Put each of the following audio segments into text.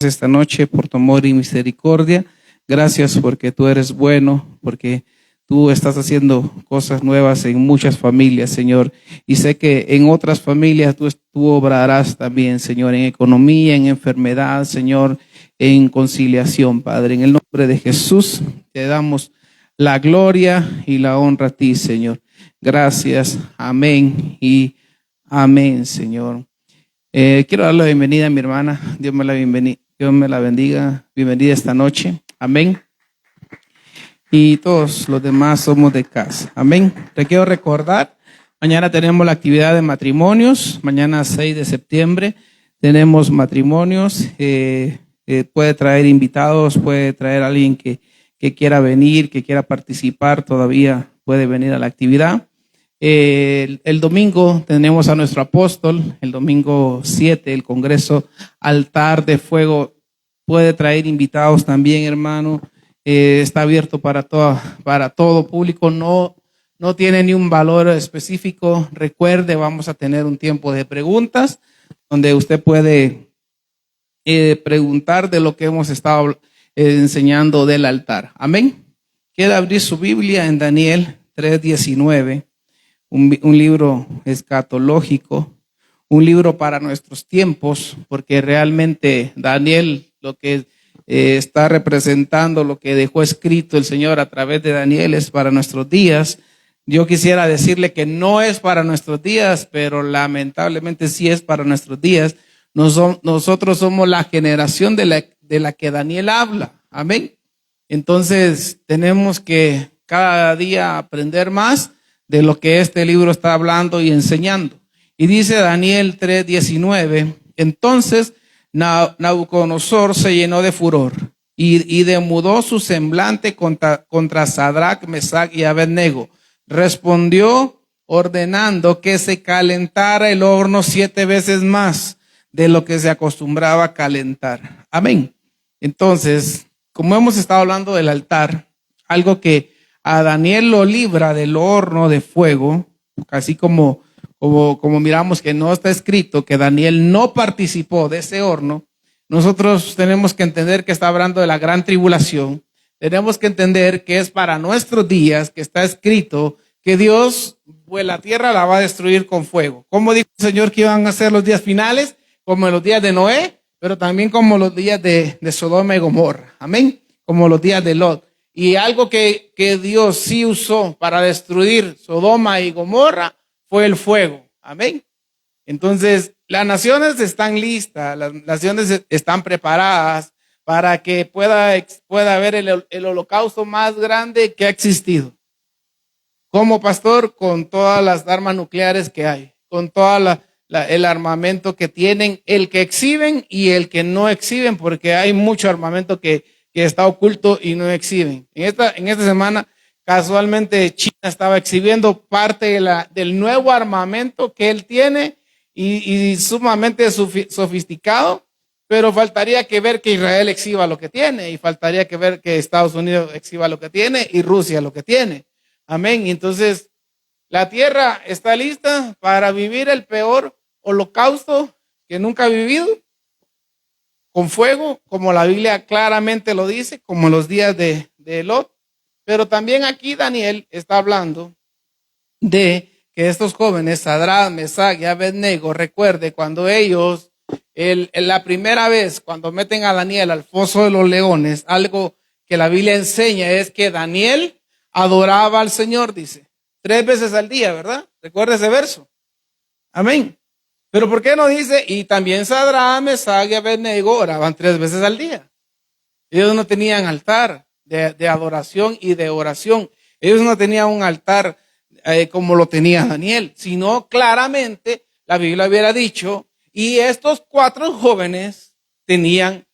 esta noche por tu amor y misericordia. Gracias porque tú eres bueno, porque tú estás haciendo cosas nuevas en muchas familias, Señor. Y sé que en otras familias tú obrarás también, Señor, en economía, en enfermedad, Señor, en conciliación, Padre. En el nombre de Jesús te damos la gloria y la honra a ti, Señor. Gracias. Amén y amén, Señor. Quiero darle la bienvenida a mi hermana. Dios me la bendiga. Bienvenida esta noche. Amén. Y todos los demás somos de casa. Amén. Te quiero recordar, mañana tenemos la actividad de matrimonios. Mañana 6 de septiembre tenemos matrimonios. Puede traer invitados, puede traer a alguien que quiera venir, que quiera participar. Todavía puede venir a la actividad. El domingo tenemos a nuestro apóstol, el domingo 7, el Congreso Altar de Fuego. Puede traer invitados también, hermano. Está abierto para todo público, no tiene ni un valor específico. Recuerde, vamos a tener un tiempo de preguntas donde usted puede preguntar de lo que hemos estado enseñando del altar. Amén. Quiere abrir su Biblia en Daniel 3:19. Un libro escatológico, un libro para nuestros tiempos, porque realmente Daniel lo que está representando, lo que dejó escrito el Señor a través de Daniel es para nuestros días. Yo quisiera decirle que no es para nuestros días, pero lamentablemente sí es para nuestros días. Nosotros somos la generación de la que Daniel habla. Amén. Entonces tenemos que cada día aprender más de lo que este libro está hablando y enseñando. Y dice Daniel 3:19, entonces Nabucodonosor se llenó de furor y demudó su semblante contra Sadrach, Mesach y Abednego. Respondió ordenando que se calentara el horno 7 veces más de lo que se acostumbraba a calentar. Amén. Entonces, como hemos estado hablando del altar, algo que a Daniel lo libra del horno de fuego, así como miramos que no está escrito que Daniel no participó de ese horno. Nosotros tenemos que entender que está hablando de la gran tribulación. Tenemos que entender que es para nuestros días, que está escrito que Dios, pues la tierra la va a destruir con fuego. Como dijo el Señor que iban a ser los días finales, como en los días de Noé, pero también como los días de Sodoma y Gomorra. Amén. Como los días de Lot. Y algo que Dios sí usó para destruir Sodoma y Gomorra fue el fuego. Amén. Entonces, las naciones están listas, las naciones están preparadas para que pueda haber el holocausto más grande que ha existido. Como pastor, con todas las armas nucleares que hay, con todo el armamento que tienen, el que exhiben y el que no exhiben, porque hay mucho armamento que está oculto y no exhiben. En esta semana, casualmente, China estaba exhibiendo parte del nuevo armamento que él tiene y sumamente sofisticado, pero faltaría que ver que Israel exhiba lo que tiene y faltaría que ver que Estados Unidos exhiba lo que tiene y Rusia lo que tiene. Amén. Entonces, la tierra está lista para vivir el peor holocausto que nunca ha vivido, con fuego, como la Biblia claramente lo dice, como en los días de Lot. Pero también aquí Daniel está hablando de que estos jóvenes, Sadrach, Mesach y Abednego, recuerde cuando ellos, la primera vez, cuando meten a Daniel al foso de los leones, algo que la Biblia enseña es que Daniel adoraba al Señor, dice, 3 veces al día, ¿verdad? Recuerda ese verso. Amén. Pero ¿por qué no dice? Y también Sadrach, Mesach y Abednego oraban 3 veces al día. Ellos no tenían altar de adoración y de oración. Ellos no tenían un altar como lo tenía Daniel, sino claramente la Biblia hubiera dicho, y estos 4 jóvenes tenían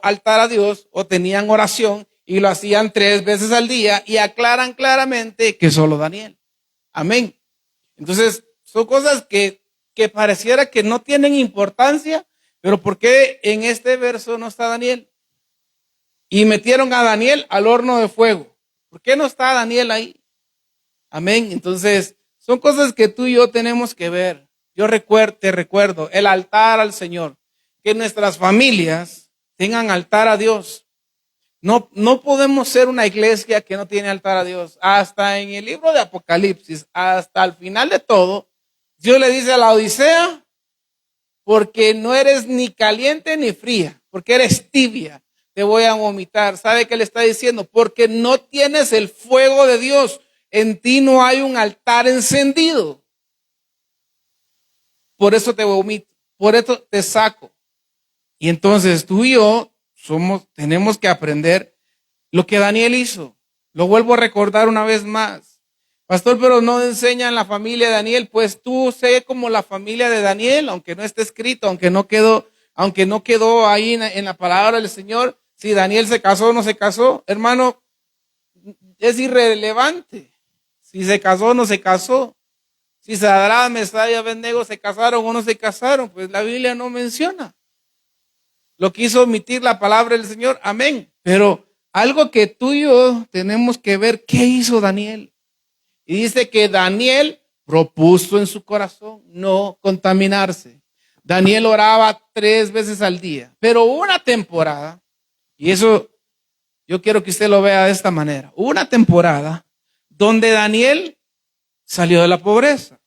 altar a Dios o tenían oración y lo hacían 3 veces al día y aclaran claramente que solo Daniel. Amén. Entonces, son cosas que pareciera que no tienen importancia, pero ¿por qué en este verso no está Daniel? Y metieron a Daniel al horno de fuego. ¿Por qué no está Daniel ahí? Amén. Entonces, son cosas que tú y yo tenemos que ver. Te recuerdo, el altar al Señor. Que nuestras familias tengan altar a Dios. No podemos ser una iglesia que no tiene altar a Dios. Hasta en el libro de Apocalipsis, hasta el final de todo, Dios le dice a la Odisea, porque no eres ni caliente ni fría, porque eres tibia, te voy a vomitar. ¿Sabe qué le está diciendo? Porque no tienes el fuego de Dios. En ti no hay un altar encendido. Por eso te vomito, por eso te saco. Y entonces tú y yo tenemos que aprender lo que Daniel hizo. Lo vuelvo a recordar una vez más. Pastor, pero no enseñan la familia de Daniel. Pues tú sé como la familia de Daniel, aunque no esté escrito, aunque no quedó ahí en la palabra del Señor. Si Daniel se casó o no se casó, hermano, es irrelevante. Si se casó o no se casó. Si Sadrach, Mesach y Abednego se casaron o no se casaron, pues la Biblia no menciona. Lo quiso omitir la palabra del Señor, amén. Pero algo que tú y yo tenemos que ver, ¿qué hizo Daniel? Y dice que Daniel propuso en su corazón no contaminarse. Daniel oraba 3 veces al día, pero hubo una temporada, y eso yo quiero que usted lo vea de esta manera, hubo una temporada donde Daniel salió de la pobreza,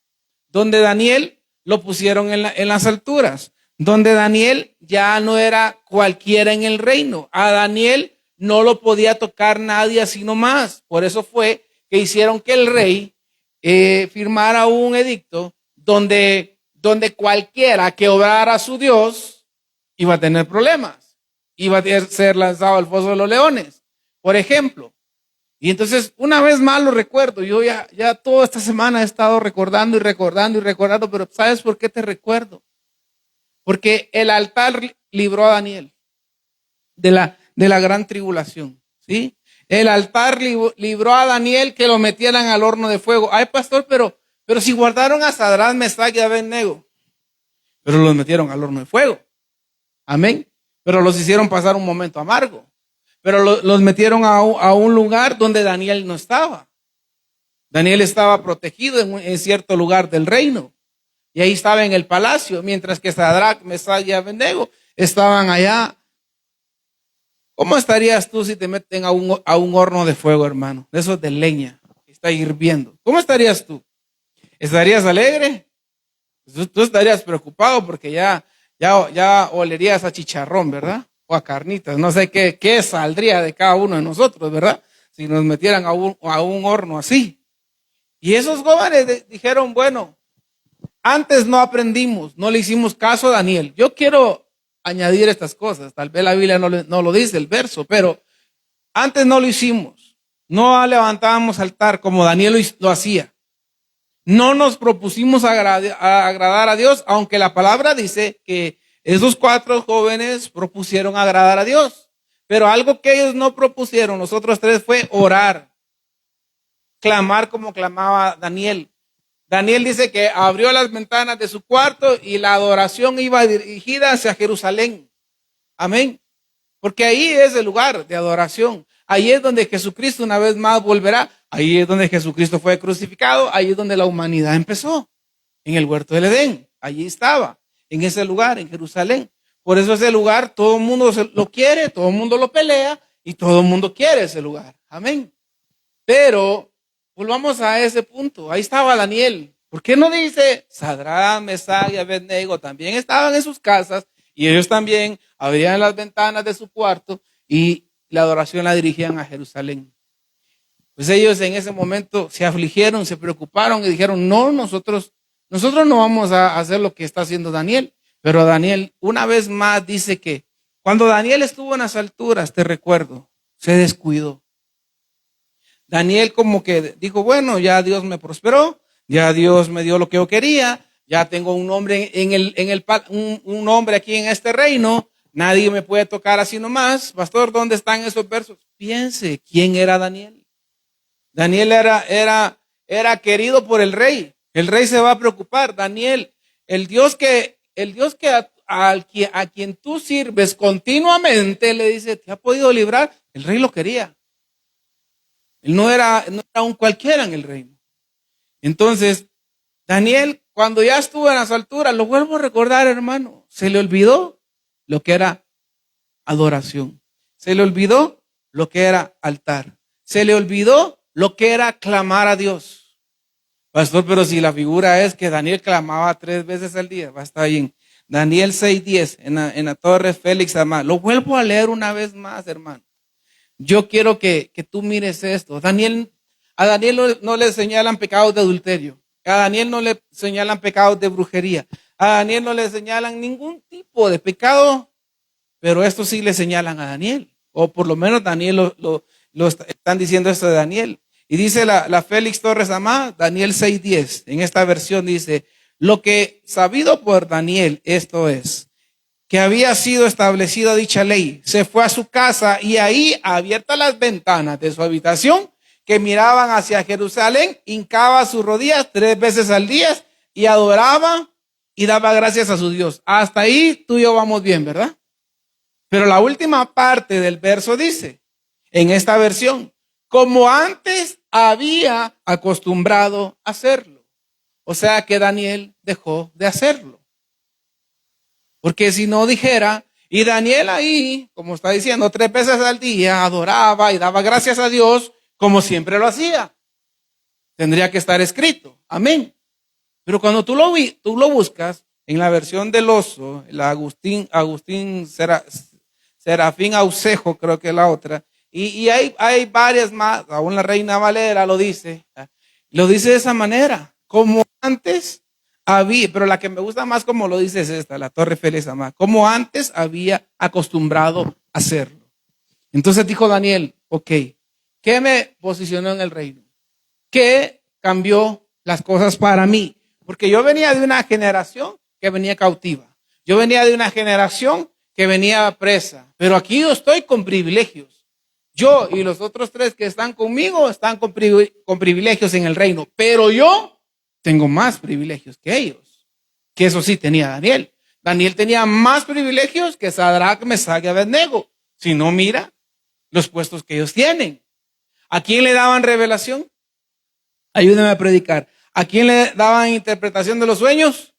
donde Daniel lo pusieron en las alturas, donde Daniel ya no era cualquiera en el reino. A Daniel no lo podía tocar nadie así nomás. Por eso fue que hicieron que el rey firmara un edicto donde cualquiera que obrara a su Dios iba a tener problemas, iba a ser lanzado al foso de los leones, por ejemplo. Y entonces, una vez más lo recuerdo, yo ya toda esta semana he estado recordando, pero ¿sabes por qué te recuerdo? Porque el altar libró a Daniel de la gran tribulación, ¿sí? El altar libró a Daniel que lo metieran al horno de fuego. Ay, pastor, pero si guardaron a Sadrach, Mesach y Abednego, pero los metieron al horno de fuego. Amén. Pero los hicieron pasar un momento amargo. Pero los metieron a un lugar donde Daniel no estaba. Daniel estaba protegido en cierto lugar del reino. Y ahí estaba en el palacio, mientras que Sadrach, Mesach y Abednego estaban allá. ¿Cómo estarías tú si te meten a un horno de fuego, hermano? De esos de leña, que está hirviendo. ¿Cómo estarías tú? ¿Estarías alegre? Tú estarías preocupado porque ya olerías a chicharrón, ¿verdad? O a carnitas. No sé qué saldría de cada uno de nosotros, ¿verdad? Si nos metieran a un horno así. Y esos jóvenes dijeron, bueno, antes no aprendimos, no le hicimos caso a Daniel. Yo quiero añadir estas cosas. Tal vez la Biblia no lo dice el verso, pero antes no lo hicimos. No levantábamos altar como Daniel lo hacía. No nos propusimos agradar a Dios, aunque la palabra dice que esos 4 jóvenes propusieron agradar a Dios. Pero algo que ellos no propusieron, los otros 3, fue orar, clamar como clamaba Daniel. Daniel dice que abrió las ventanas de su cuarto y la adoración iba dirigida hacia Jerusalén. Amén. Porque ahí es el lugar de adoración. Ahí es donde Jesucristo una vez más volverá. Ahí es donde Jesucristo fue crucificado. Ahí es donde la humanidad empezó. En el huerto del Edén. Allí estaba. En ese lugar, en Jerusalén. Por eso ese lugar todo el mundo lo quiere, todo el mundo lo pelea y todo el mundo quiere ese lugar. Amén. Pero volvamos a ese punto. Ahí estaba Daniel. ¿Por qué no dice Sadrach, Mesach y Abednego también estaban en sus casas y ellos también abrían las ventanas de su cuarto y la adoración la dirigían a Jerusalén? Pues ellos en ese momento se afligieron, se preocuparon y dijeron, no, nosotros no vamos a hacer lo que está haciendo Daniel. Pero Daniel una vez más dice que cuando Daniel estuvo en las alturas, te recuerdo, se descuidó. Daniel como que dijo, bueno, ya Dios me prosperó, ya Dios me dio lo que yo quería, ya tengo un nombre un nombre aquí en este reino, nadie me puede tocar así nomás. Pastor, ¿dónde están esos versos? Piense, ¿quién era Daniel? Daniel era querido por el rey. El rey se va a preocupar. Daniel, el Dios que a quien tú sirves continuamente, le dice, ¿te ha podido librar? El rey lo quería. Él no era un cualquiera en el reino. Entonces, Daniel, cuando ya estuvo en las alturas, lo vuelvo a recordar, hermano, se le olvidó lo que era adoración. Se le olvidó lo que era altar. Se le olvidó lo que era clamar a Dios. Pastor, pero si la figura es que Daniel clamaba 3 veces al día, va a estar bien. Daniel 6:10 en la Torre Félix Amá. Lo vuelvo a leer una vez más, hermano. Yo quiero que tú mires esto. A Daniel no le señalan pecados de adulterio. A Daniel no le señalan pecados de brujería. A Daniel no le señalan ningún tipo de pecado, pero esto sí le señalan a Daniel. O por lo menos Daniel lo están diciendo esto de Daniel. Y dice la Félix Torres Amá, Daniel 6:10, en esta versión dice, lo que sabido por Daniel, esto es, que había sido establecida dicha ley, se fue a su casa y ahí, abiertas las ventanas de su habitación, que miraban hacia Jerusalén, hincaba sus rodillas 3 veces al día y adoraba y daba gracias a su Dios. Hasta ahí tú y yo vamos bien, ¿verdad? Pero la última parte del verso dice, en esta versión, como antes había acostumbrado a hacerlo. O sea que Daniel dejó de hacerlo. Porque si no dijera, y Daniel ahí, como está diciendo, 3 veces al día adoraba y daba gracias a Dios, como siempre lo hacía. Tendría que estar escrito. Amén. Pero cuando tú lo buscas en la versión del oso, la Agustín Serafín Aucejo, creo que es la otra, y hay varias más, aún la Reina Valera lo dice de esa manera, como antes había, pero la que me gusta más como lo dice es esta, la Torre Félix Amá, como antes había acostumbrado a hacerlo. Entonces dijo Daniel, ok, ¿qué me posicionó en el reino? ¿Qué cambió las cosas para mí? Porque yo venía de una generación que venía cautiva. Yo venía de una generación que venía presa. Pero aquí yo estoy con privilegios. Yo y los otros 3 que están conmigo están con privilegios en el reino. Pero yo tengo más privilegios que ellos. Que eso sí tenía Daniel. Daniel tenía más privilegios que Sadrach, Mesach y Abednego. Si no, mira los puestos que ellos tienen. ¿A quién le daban revelación? Ayúdame a predicar. ¿A quién le daban interpretación de los sueños?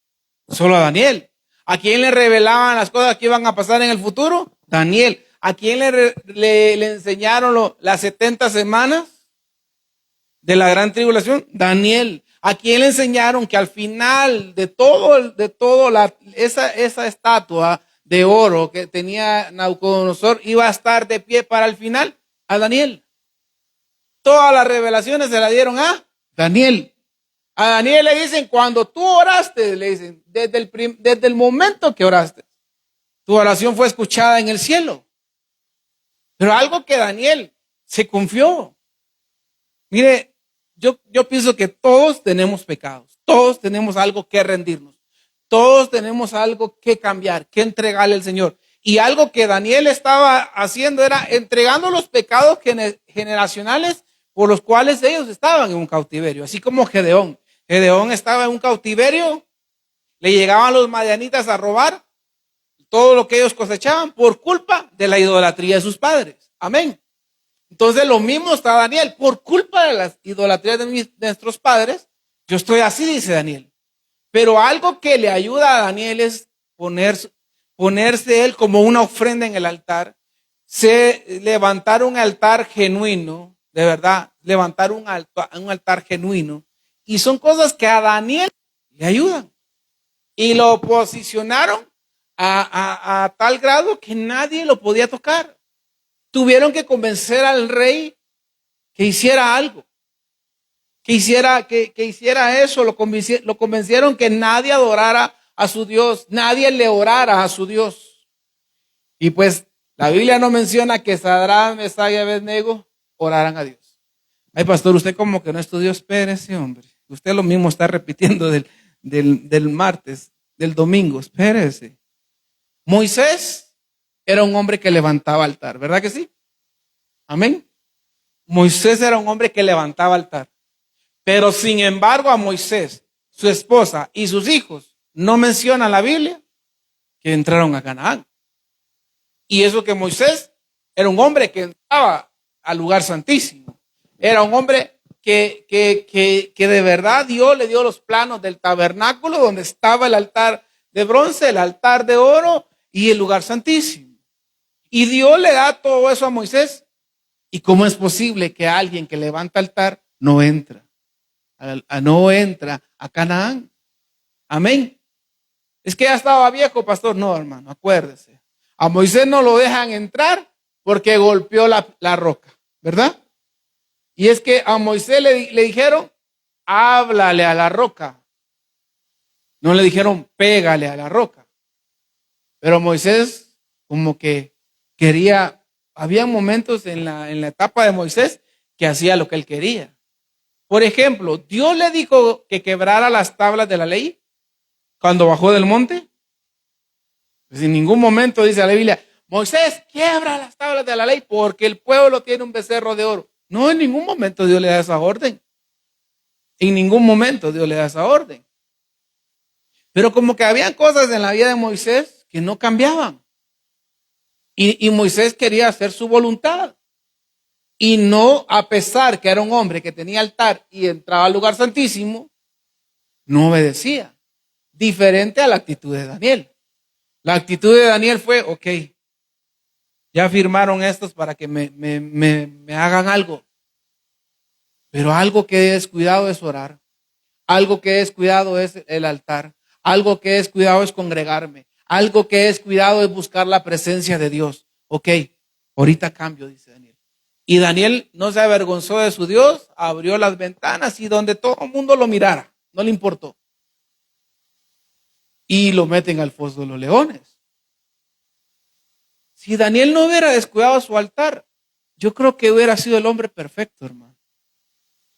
Solo a Daniel. ¿A quién le revelaban las cosas que iban a pasar en el futuro? Daniel. ¿A quién le enseñaron las 70 semanas de la gran tribulación? Daniel. ¿A quién le enseñaron que al final de esa estatua de oro que tenía Nabucodonosor iba a estar de pie para el final? A Daniel. Todas las revelaciones se la dieron a Daniel. A Daniel le dicen, cuando tú oraste, le dicen, desde el momento que oraste, tu oración fue escuchada en el cielo. Pero algo que Daniel se confió. Mire, yo pienso que todos tenemos pecados, todos tenemos algo que rendirnos, todos tenemos algo que cambiar, que entregarle al Señor. Y algo que Daniel estaba haciendo era entregando los pecados generacionales por los cuales ellos estaban en un cautiverio, así como Gedeón. Gedeón estaba en un cautiverio, le llegaban los madianitas a robar todo lo que ellos cosechaban por culpa de la idolatría de sus padres. Amén. Entonces lo mismo está Daniel, por culpa de las idolatrías de nuestros padres, yo estoy así, dice Daniel. Pero algo que le ayuda a Daniel es ponerse él como una ofrenda en el altar, levantar un altar genuino, de verdad, levantar un altar genuino. Y son cosas que a Daniel le ayudan. Y lo posicionaron a tal grado que nadie lo podía tocar. Tuvieron que convencer al rey que hiciera algo, que hiciera eso. Lo convencieron que nadie adorara a su Dios, nadie le orara a su Dios. Y pues la Biblia no menciona que Sadrach, Mesach y Abednego oraran a Dios. Ay, pastor, usted como que no estudió, espérese, hombre. Usted lo mismo está repitiendo del martes, del domingo, espérese. Moisés era un hombre que levantaba altar, ¿verdad que sí? Amén. Moisés era un hombre que levantaba altar. Pero sin embargo a Moisés, su esposa y sus hijos no menciona la Biblia que entraron a Canaán. Y eso que Moisés era un hombre que entraba al lugar santísimo. Era un hombre que de verdad Dios le dio los planos del tabernáculo donde estaba el altar de bronce, el altar de oro y el lugar santísimo. Y Dios le da todo eso a Moisés. ¿Y cómo es posible que alguien que levanta altar no entra? No entra a Canaán. Amén. Es que ya estaba viejo, pastor. No, hermano, acuérdese. A Moisés no lo dejan entrar porque golpeó la roca, ¿verdad? Y es que a Moisés le dijeron, háblale a la roca. No le dijeron, pégale a la roca. Pero Moisés como que quería, había momentos en la etapa de Moisés que hacía lo que él quería. Por ejemplo, Dios le dijo que quebrara las tablas de la ley cuando bajó del monte. Pues en ningún momento dice la Biblia, Moisés, quiebra las tablas de la ley porque el pueblo tiene un becerro de oro. No, en ningún momento Dios le da esa orden. En ningún momento Dios le da esa orden. Pero como que habían cosas en la vida de Moisés que no cambiaban. Y Moisés quería hacer su voluntad. Y no, a pesar que era un hombre que tenía altar y entraba al lugar santísimo, no obedecía. Diferente a la actitud de Daniel. La actitud de Daniel fue, ok, ya firmaron estos para que me hagan algo. Pero algo que he descuidado es orar. Algo que he descuidado es el altar. Algo que he descuidado es congregarme. Algo que he descuidado es buscar la presencia de Dios. Ok, ahorita cambio, dice Daniel. Y Daniel no se avergonzó de su Dios, abrió las ventanas y donde todo el mundo lo mirara, no le importó. Y lo meten al foso de los leones. Si Daniel no hubiera descuidado su altar, yo creo que hubiera sido el hombre perfecto, hermano.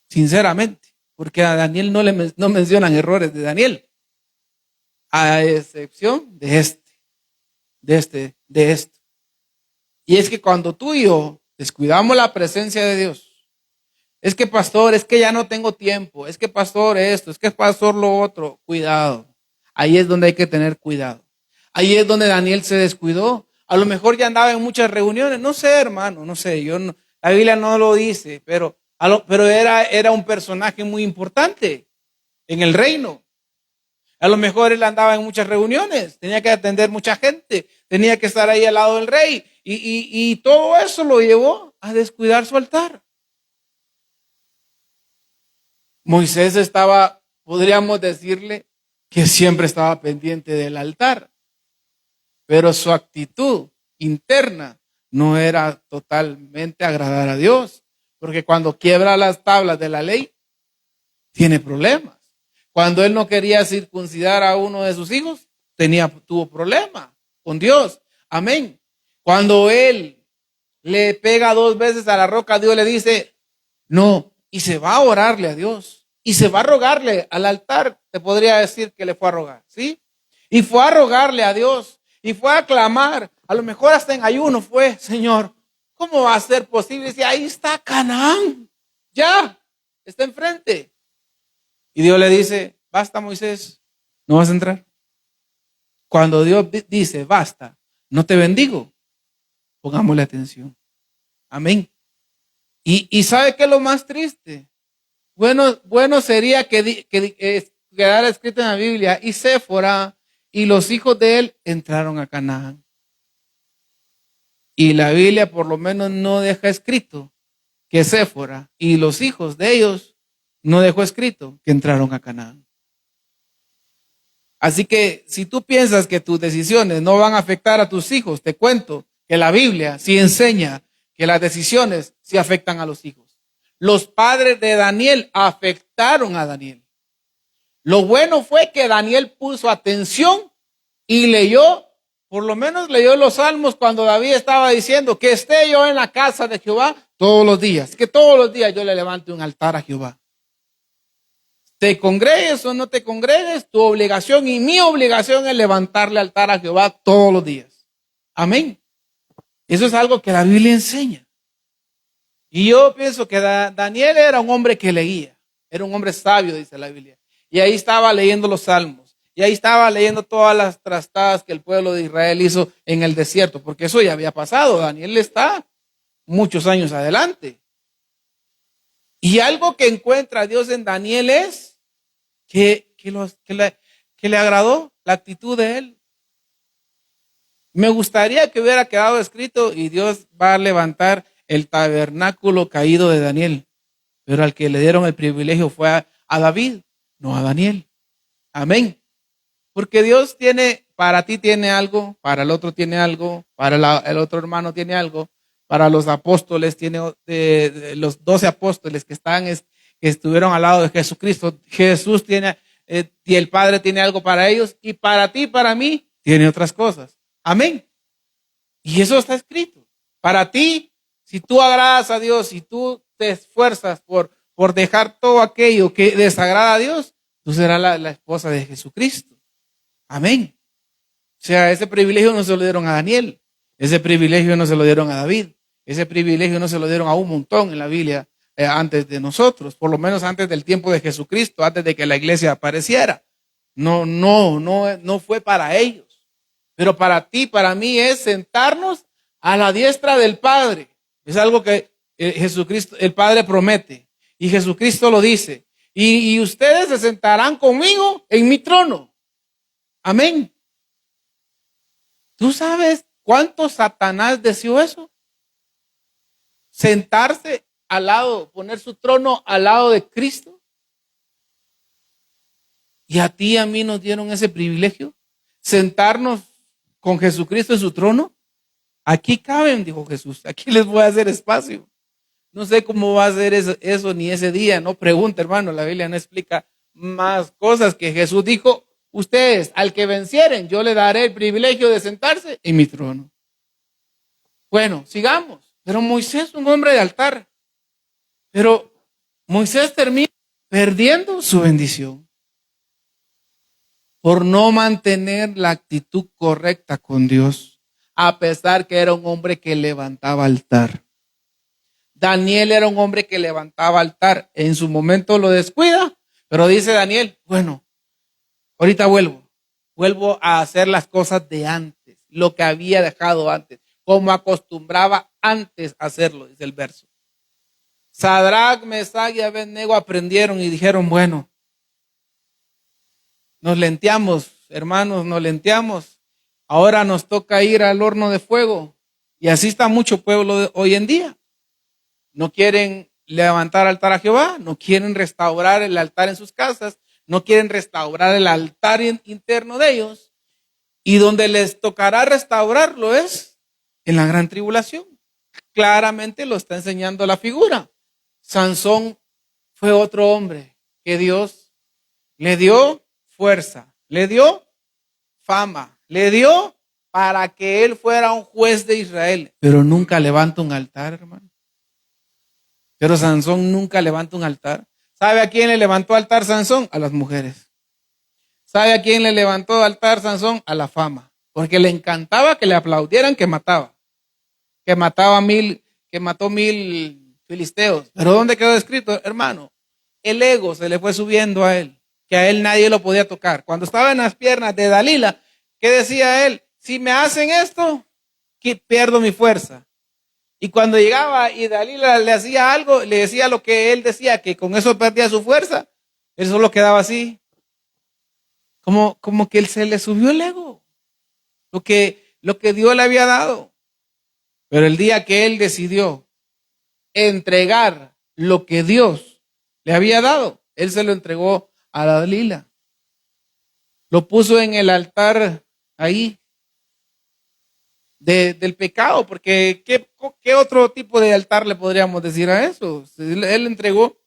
Sinceramente, porque a Daniel no mencionan errores de Daniel, a excepción de esto. Y es que cuando tú y yo descuidamos la presencia de Dios, es que pastor, es que ya no tengo tiempo, es que pastor esto, es que pastor lo otro, cuidado. Ahí es donde hay que tener cuidado. Ahí es donde Daniel se descuidó. A lo mejor ya andaba en muchas reuniones, no sé, hermano, no sé, la Biblia no lo dice, pero era un personaje muy importante en el reino. A lo mejor él andaba en muchas reuniones, tenía que atender mucha gente, tenía que estar ahí al lado del rey y todo eso lo llevó a descuidar su altar. Moisés estaba, podríamos decirle, que siempre estaba pendiente del altar, pero su actitud interna no era totalmente agradar a Dios, porque cuando quiebra las tablas de la ley, tiene problemas. Cuando él no quería circuncidar a uno de sus hijos, tuvo problemas con Dios. Amén. Cuando él le pega 2 veces a la roca, Dios le dice, no, y se va a orarle a Dios, y se va a rogarle al altar, te podría decir que le fue a rogar, ¿sí? Y fue a rogarle a Dios, y fue a clamar, a lo mejor hasta en ayuno fue, Señor, ¿cómo va a ser posible? Si ahí está Canaán, ya, está enfrente. Y Dios le dice, basta Moisés, no vas a entrar. Cuando Dios dice, basta, no te bendigo, pongámosle atención. Amén. Y ¿sabe qué es lo más triste? Bueno sería que quedara escrito en la Biblia, y Séfora y los hijos de él entraron a Canaán. Y la Biblia por lo menos no deja escrito que Séfora y los hijos de ellos no dejó escrito que entraron a Canaán. Así que si tú piensas que tus decisiones no van a afectar a tus hijos, te cuento que la Biblia sí enseña que las decisiones sí afectan a los hijos. Los padres de Daniel afectaron a Daniel. Lo bueno fue que Daniel puso atención y leyó, por lo menos leyó los salmos cuando David estaba diciendo que esté yo en la casa de Jehová todos los días, que todos los días yo le levante un altar a Jehová. Te congregues o no te congregues, tu obligación y mi obligación es levantarle altar a Jehová todos los días. Amén. Eso es algo que la Biblia enseña. Y yo pienso que Daniel era un hombre que leía, era un hombre sabio, dice la Biblia. Y ahí estaba leyendo los salmos, y ahí estaba leyendo todas las trastadas que el pueblo de Israel hizo en el desierto, porque eso ya había pasado. Daniel está muchos años adelante. Y algo que encuentra Dios en Daniel es que le agradó la actitud de él. Me gustaría que hubiera quedado escrito y Dios va a levantar el tabernáculo caído de Daniel. Pero al que le dieron el privilegio fue a David, no a Daniel. Amén. Porque Dios tiene, para ti tiene algo, para el otro tiene algo, para el otro hermano tiene algo, para los apóstoles tiene, los 12 apóstoles que estuvieron al lado de Jesucristo, Jesús tiene, y el Padre tiene algo para ellos, y para ti, para mí, tiene otras cosas. Amén. Y eso está escrito. Para ti, si tú agradas a Dios, si tú te esfuerzas por dejar todo aquello que desagrada a Dios, tú serás la esposa de Jesucristo. Amén. O sea, ese privilegio no se lo dieron a Daniel, ese privilegio no se lo dieron a David, ese privilegio no se lo dieron a un montón en la Biblia antes de nosotros, por lo menos antes del tiempo de Jesucristo, antes de que la iglesia apareciera. No fue para ellos. Pero para ti, para mí es sentarnos a la diestra del Padre. Es algo que Jesucristo, el Padre promete. Y Jesucristo lo dice. Y ustedes se sentarán conmigo en mi trono. Amén. ¿Tú sabes cuánto Satanás deseó eso? Sentarse al lado, poner su trono al lado de Cristo. Y a ti y a mí nos dieron ese privilegio. Sentarnos con Jesucristo en su trono. Aquí caben, dijo Jesús. Aquí les voy a hacer espacio. No sé cómo va a ser eso ni ese día. No pregunte, hermano. La Biblia no explica más cosas que Jesús dijo. Ustedes, al que vencieren, yo le daré el privilegio de sentarse en mi trono. Bueno, sigamos. Pero Moisés, un hombre de altar. Pero Moisés termina perdiendo su bendición por no mantener la actitud correcta con Dios, a pesar que era un hombre que levantaba altar. Daniel era un hombre que levantaba altar. En su momento lo descuida, pero dice Daniel, bueno, ahorita vuelvo a hacer las cosas de antes, lo que había dejado antes, como acostumbraba antes a hacerlo, dice el verso. Sadrach, Mesach y Abednego aprendieron y dijeron, bueno, nos lenteamos, hermanos, nos lenteamos. Ahora nos toca ir al horno de fuego. Y así está mucho pueblo hoy en día. No quieren levantar altar a Jehová, no quieren restaurar el altar en sus casas, no quieren restaurar el altar interno de ellos. Y donde les tocará restaurarlo es en la gran tribulación. Claramente lo está enseñando la figura. Sansón fue otro hombre que Dios le dio fuerza, le dio fama, le dio para que él fuera un juez de Israel, pero nunca levanta un altar, hermano. Pero Sansón nunca levanta un altar. ¿Sabe a quién le levantó altar Sansón? A las mujeres. ¿Sabe a quién le levantó altar Sansón? A la fama, porque le encantaba que le aplaudieran que mataba 1000 filisteos. Pero ¿dónde quedó escrito, hermano? El ego se le fue subiendo a él, que a él nadie lo podía tocar. Cuando estaba en las piernas de Dalila, ¿qué decía él? Si me hacen esto, pierdo mi fuerza. Y cuando llegaba y Dalila le hacía algo, le decía lo que él decía, que con eso perdía su fuerza, él solo quedaba así. Como que él se le subió el ego, lo que Dios le había dado. Pero el día que él decidió entregar lo que Dios le había dado, él se lo entregó a Dalila. Lo puso en el altar ahí del pecado, porque ¿qué otro tipo de altar le podríamos decir a eso? Él entregó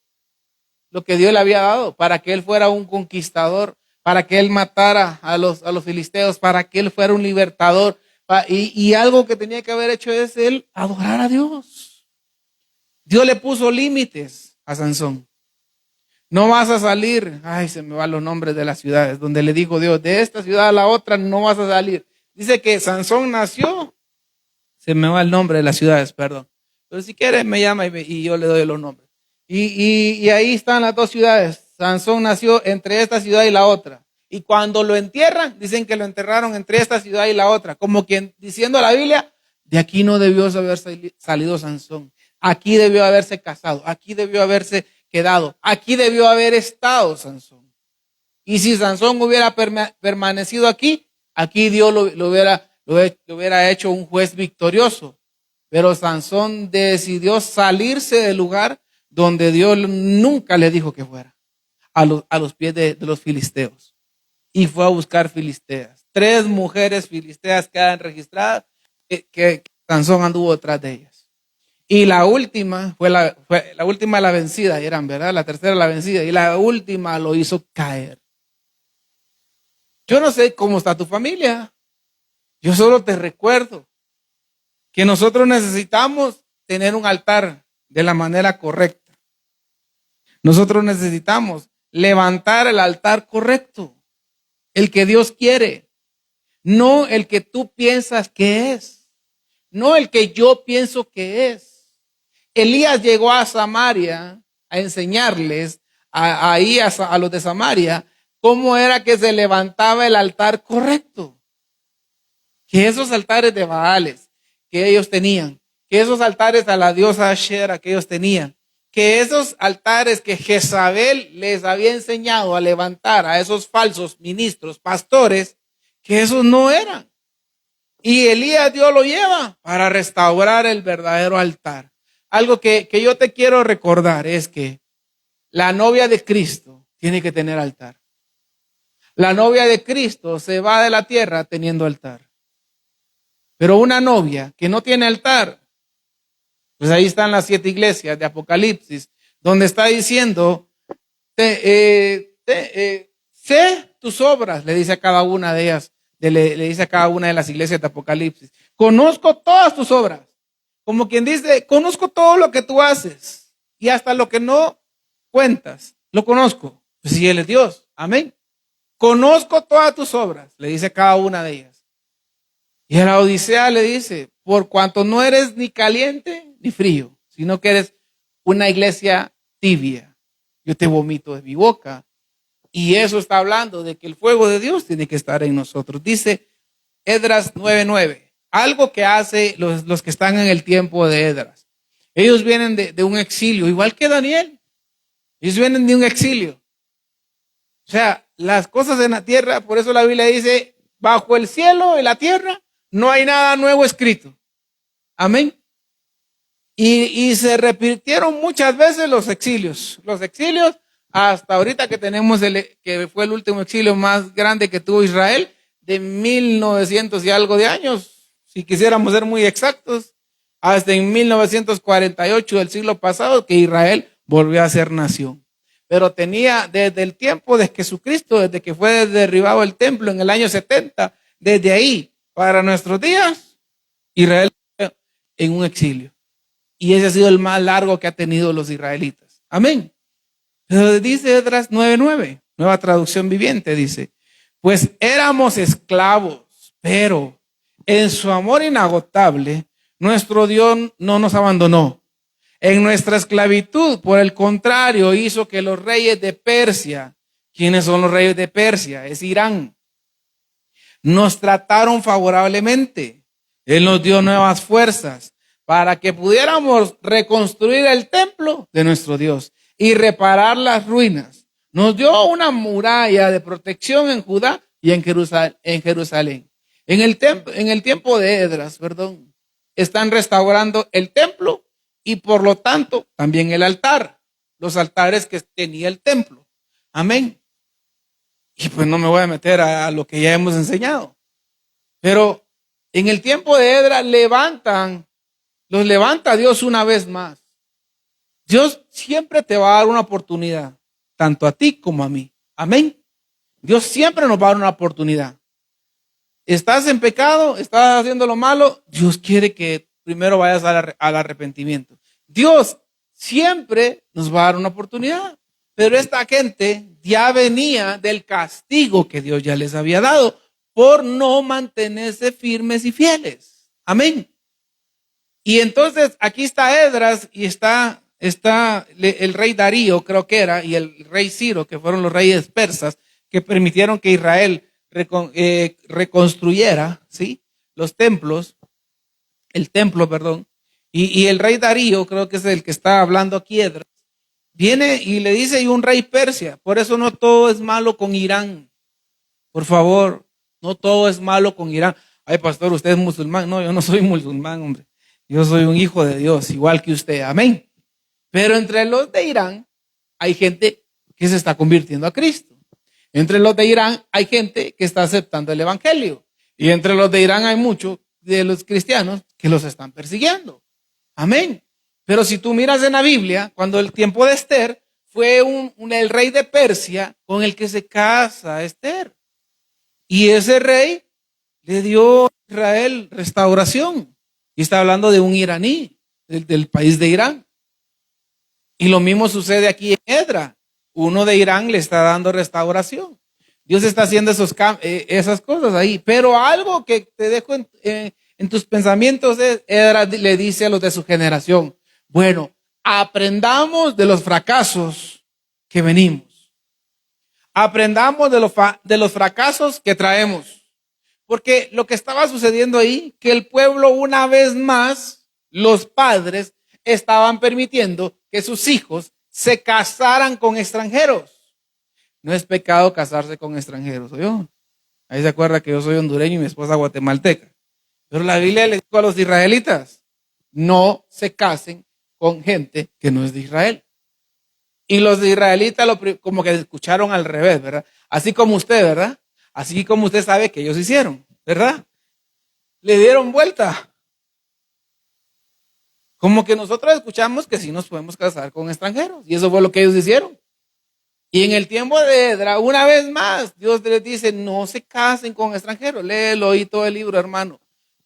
lo que Dios le había dado para que él fuera un conquistador, para que él matara a los filisteos, para que él fuera un libertador. Y algo que tenía que haber hecho es él adorar a Dios. Dios le puso límites a Sansón. No vas a salir, se me van los nombres de las ciudades, donde le dijo Dios, de esta ciudad a la otra no vas a salir. Dice que Sansón nació, se me va el nombre de las ciudades, perdón. Pero si quiere me llama y yo le doy los nombres. Y ahí están las dos ciudades. Sansón nació entre esta ciudad y la otra. Y cuando lo entierran, dicen que lo enterraron entre esta ciudad y la otra. Como quien diciendo la Biblia, de aquí no debió haber salido Sansón. Aquí debió haberse casado. Aquí debió haberse quedado. Aquí debió haber estado Sansón. Y si Sansón hubiera permanecido aquí Dios lo hubiera lo hubiera hecho un juez victorioso. Pero Sansón decidió salirse del lugar donde Dios nunca le dijo que fuera, a los pies de los filisteos. Y fue a buscar filisteas. 3 mujeres filisteas quedan registradas que Sansón anduvo detrás de ellas. Y la última fue la última la vencida, eran, ¿verdad? La tercera la vencida. Y la última lo hizo caer. Yo no sé cómo está tu familia. Yo solo te recuerdo que nosotros necesitamos tener un altar de la manera correcta. Nosotros necesitamos levantar el altar correcto, el que Dios quiere, no el que tú piensas que es, no el que yo pienso que es. Elías llegó a Samaria a enseñarles a los de Samaria cómo era que se levantaba el altar correcto. Que esos altares de Baales que ellos tenían, que esos altares a la diosa Ashera que ellos tenían, que esos altares que Jezabel les había enseñado a levantar a esos falsos ministros, pastores, que esos no eran. Y Elías Dios lo lleva para restaurar el verdadero altar. Algo que yo te quiero recordar es que la novia de Cristo tiene que tener altar. La novia de Cristo se va de la tierra teniendo altar. Pero una novia que no tiene altar, pues ahí están las 7 iglesias de Apocalipsis, donde está diciendo, sé tus obras, le dice a cada una de ellas, le dice a cada una de las iglesias de Apocalipsis. Conozco todas tus obras. Como quien dice, conozco todo lo que tú haces y hasta lo que no cuentas, lo conozco. Pues si Él es Dios, amén. Conozco todas tus obras, le dice a cada una de ellas. Y a la Odisea le dice, por cuanto no eres ni caliente ni frío, sino que eres una iglesia tibia, yo te vomito de mi boca. Y eso está hablando de que el fuego de Dios tiene que estar en nosotros. Dice Esdras 9:9, algo que hace los que están en el tiempo de Esdras. Ellos vienen de un exilio, igual que Daniel. Ellos vienen de un exilio. O sea, las cosas en la tierra, por eso la Biblia dice, bajo el cielo y la tierra no hay nada nuevo escrito. Amén. Y se repitieron muchas veces los exilios. Los exilios hasta ahorita que tenemos que fue el último exilio más grande que tuvo Israel, de 1900 y algo de años, si quisiéramos ser muy exactos, hasta en 1948 del siglo pasado que Israel volvió a ser nación. Pero tenía desde el tiempo de Jesucristo, desde que fue derribado el templo en el año 70, desde ahí para nuestros días, Israel en un exilio. Y ese ha sido el más largo que ha tenido los israelitas. Amén. Pero dice Esdras 9:9, nueva traducción viviente, dice, pues éramos esclavos, pero en su amor inagotable, nuestro Dios no nos abandonó. En nuestra esclavitud, por el contrario, hizo que los reyes de Persia, ¿quiénes son los reyes de Persia? Es Irán. Nos trataron favorablemente. Él nos dio nuevas fuerzas para que pudiéramos reconstruir el templo de nuestro Dios y reparar las ruinas. Nos dio una muralla de protección en Judá y en Jerusalén. En el tiempo de Esdras, están restaurando el templo y por lo tanto también el altar, los altares que tenía el templo. Amén. Y pues no me voy a meter a lo que ya hemos enseñado. Pero en el tiempo de Esdras los levanta Dios una vez más. Dios siempre te va a dar una oportunidad, tanto a ti como a mí. Amén. Dios siempre nos va a dar una oportunidad. ¿Estás en pecado? ¿Estás haciendo lo malo? Dios quiere que primero vayas al arrepentimiento. Dios siempre nos va a dar una oportunidad. Pero esta gente ya venía del castigo que Dios ya les había dado por no mantenerse firmes y fieles. Amén. Y entonces aquí está Esdras y está el rey Darío, creo que era, y el rey Ciro, que fueron los reyes persas, que permitieron que Israel reconstruyera, ¿sí?, los templos, el templo, y el rey Darío, creo que es el que está hablando aquí Esdras, viene y le dice, y un rey Persia, por eso no todo es malo con Irán, por favor, no todo es malo con Irán. Ay, pastor, usted es musulmán. No, yo no soy musulmán, hombre. Yo soy un hijo de Dios, igual que usted. Amén. Pero entre los de Irán hay gente que se está convirtiendo a Cristo. Entre los de Irán hay gente que está aceptando el evangelio. Y entre los de Irán hay muchos de los cristianos que los están persiguiendo. Amén. Pero si tú miras en la Biblia, cuando el tiempo de Esther, fue el rey de Persia con el que se casa Esther. Y ese rey le dio a Israel restauración. Y está hablando de un iraní, del país de Irán. Y lo mismo sucede aquí en Edra. Uno de Irán le está dando restauración. Dios está haciendo esas cosas ahí. Pero algo que te dejo en tus pensamientos es, Edra le dice a los de su generación, bueno, aprendamos de los fracasos que venimos. Aprendamos de los fracasos que traemos. Porque lo que estaba sucediendo ahí, que el pueblo una vez más, los padres estaban permitiendo que sus hijos se casaran con extranjeros. No es pecado casarse con extranjeros, ¿oyó? Ahí se acuerda que yo soy hondureño y mi esposa guatemalteca. Pero la Biblia le dijo a los israelitas, no se casen con gente que no es de Israel. Y los de israelitas como que escucharon al revés, ¿verdad? Así como usted, ¿verdad? Así como usted sabe que ellos hicieron, ¿verdad? Le dieron vuelta. Como que nosotros escuchamos que sí nos podemos casar con extranjeros. Y eso fue lo que ellos hicieron. Y en el tiempo de Edra, una vez más, Dios les dice, no se casen con extranjeros. Léelo y todo el libro, hermano.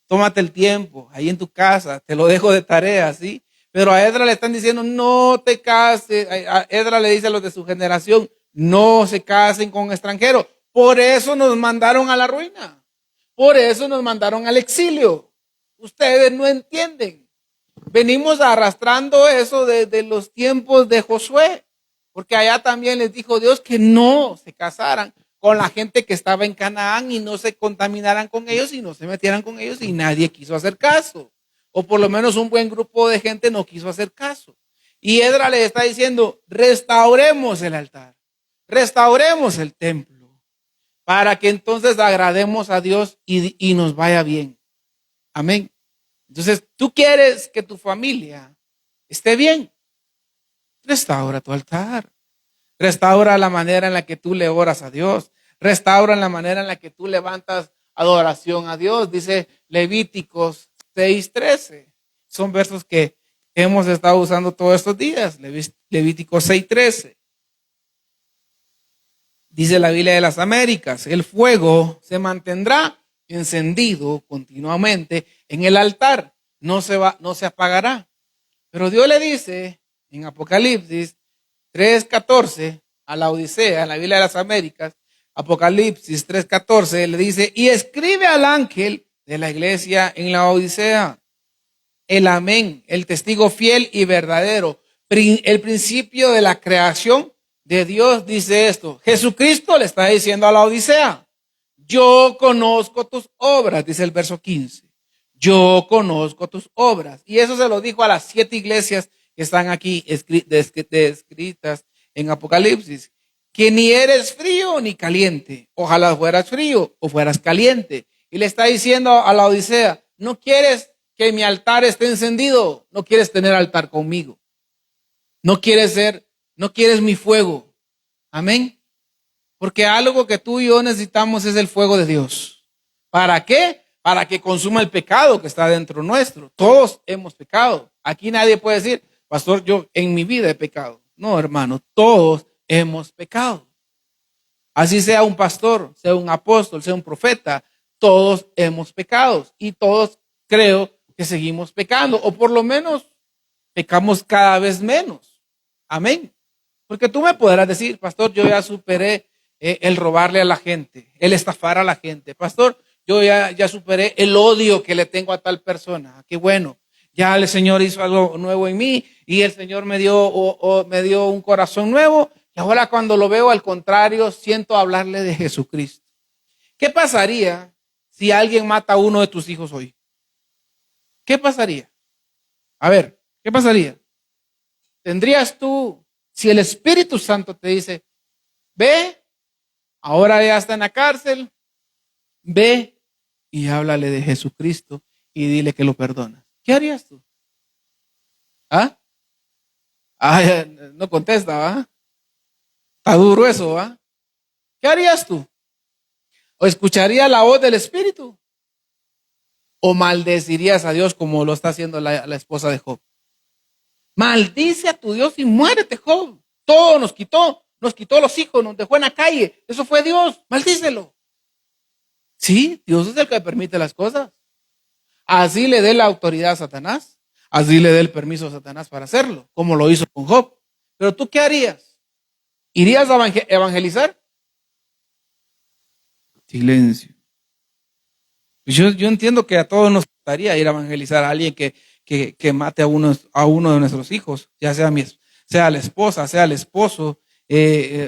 Tómate el tiempo, ahí en tu casa, te lo dejo de tarea, ¿sí? Pero a Edra le están diciendo, no te cases. A Edra le dice a los de su generación, no se casen con extranjeros. Por eso nos mandaron a la ruina. Por eso nos mandaron al exilio. Ustedes no entienden. Venimos arrastrando eso desde los tiempos de Josué. Porque allá también les dijo Dios que no se casaran con la gente que estaba en Canaán y no se contaminaran con ellos y no se metieran con ellos y nadie quiso hacer caso. O por lo menos un buen grupo de gente no quiso hacer caso. Y Edra le está diciendo, restauremos el altar, restauremos el templo, para que entonces agrademos a Dios y nos vaya bien. Amén. Entonces, tú quieres que tu familia esté bien. Restaura tu altar. Restaura la manera en la que tú le oras a Dios. Restaura la manera en la que tú levantas adoración a Dios. Dice Levíticos 6:13. Son versos que hemos estado usando todos estos días. Levíticos 6:13. Dice la Biblia de las Américas, el fuego se mantendrá encendido continuamente en el altar. No se apagará. Pero Dios le dice en Apocalipsis 3:14 a la Odisea, en la Biblia de las Américas, Apocalipsis 3:14, le dice, y escribe al ángel de la iglesia en la Odisea, el amén, el testigo fiel y verdadero, el principio de la creación de Dios dice esto. Jesucristo le está diciendo a la Odisea, yo conozco tus obras, dice el verso 15. Yo conozco tus obras. Y eso se lo dijo a las 7 iglesias que están aquí descritas en Apocalipsis. Que ni eres frío ni caliente. Ojalá fueras frío o fueras caliente. Y le está diciendo a la Odisea, no quieres que mi altar esté encendido. No quieres tener altar conmigo. No quieres mi fuego. Amén. Porque algo que tú y yo necesitamos es el fuego de Dios. ¿Para qué? Para que consuma el pecado que está dentro nuestro. Todos hemos pecado. Aquí nadie puede decir, pastor, yo en mi vida he pecado. No, hermano, todos hemos pecado. Así sea un pastor, sea un apóstol, sea un profeta, todos hemos pecado. Y todos creo que seguimos pecando. O por lo menos pecamos cada vez menos. Amén. Porque tú me podrás decir, pastor, yo ya superé el robarle a la gente, el estafar a la gente. Pastor, yo ya superé el odio que le tengo a tal persona. Qué bueno. Ya el Señor hizo algo nuevo en mí y el Señor me dio un corazón nuevo. Y ahora cuando lo veo, al contrario, siento hablarle de Jesucristo. ¿Qué pasaría si alguien mata a uno de tus hijos hoy? ¿Qué pasaría? A ver, ¿qué pasaría? ¿Tendrías tú, si el Espíritu Santo te dice, ve, ahora ya está en la cárcel, ve y háblale de Jesucristo y dile que lo perdonas. ¿Qué harías tú? ¿Ah? Ah, no contesta, ¿va? Está duro eso, ¿va? ¿Qué harías tú? ¿O escucharías la voz del Espíritu? ¿O maldecirías a Dios como lo está haciendo la esposa de Job? Maldice a tu Dios y muérete, Job. Todo nos quitó los hijos, nos dejó en la calle. Eso fue Dios, maldícelo. Sí, Dios es el que permite las cosas. Así le dé la autoridad a Satanás. Así le dé el permiso a Satanás para hacerlo, como lo hizo con Job. Pero tú, ¿qué harías? ¿Irías a evangelizar? Silencio. Pues yo entiendo que a todos nos gustaría ir a evangelizar a alguien que mate a uno de nuestros hijos, ya sea la esposa, sea el esposo,